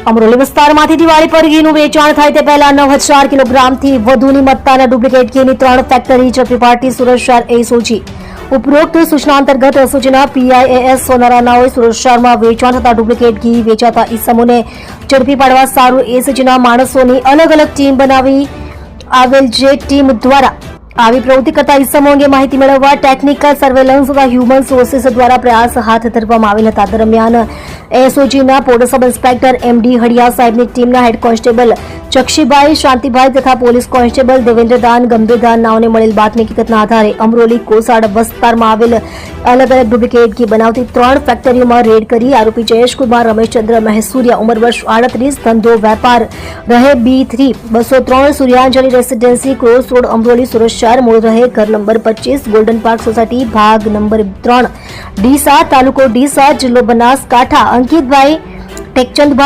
અમરોલી વિસ્તારમાંથી દિવાળી પર ઘીનું વેચાણ થાય તે પહેલા 9,000 કિલોગ્રામથી વધુની મત્તાના ડુપ્લિકેટ ઘીની 3 ફેક્ટરી ઝડપી પાડતી સુરત શહેર એસઓજી ઉપરોક્ત સૂચના અંતર્ગત એસઓજીના પીઆઈએએસ સોનારાનાઓએ સુરત શહેરમાં વેચાણ થતા ડુપ્લિકેટ ઘી વેચાતા ઈસમોને ઝડપી પાડવા સારું એસઓજીના માણસોની અલગ અલગ ટીમ બનાવી આવેલ જે ટીમ દ્વારા આવી પ્રવૃત્તિ કરતા ઈસમો અંગે માહિતી મેળવવા ટેકનિકલ સર્વેલન્સ તથા હ્યુમન સોર્સિસ દ્વારા પ્રયાસ હાથ ધરવામાં આવેલ હતા. દરમિયાન એસઓજીના police sub inspector MD Hadiya સાહેબની ટીમના હેડ કોન્સ્ટેબલ ચક્ષીભાઈ શાંતિભાઈ તથા પોલીસ કોન્સ્ટેબલ દેવેન્દ્રદાન ગંભીરદાન નાઓને મળેલ બાતમી હકીકતના આધારે અમરોલી કોસાડ વિસ્તારમાં આવેલ અલગ અલગ ડુપ્લિકેટ ઘી બનાવતી 3 ફેક્ટરીઓમાં રેડ કરી આરોપી જયેશકુમાર રમેશચંદ્ર મહેસુરિયા ઉંમર વર્ષ 38 ધંધો વેપાર રહે B3 203 Suryanjali residency cross road Amroli Surat શહેર મૂળ રહે ઘર નંબર 25 ગોલ્ડન પાર્ક સોસાયટી ભાગ નંબર 3 ડીસા તાલુકો ડીસા જિલ્લો બનાસકાંઠા અંકિતભાઈ ટેકચંદભાઈ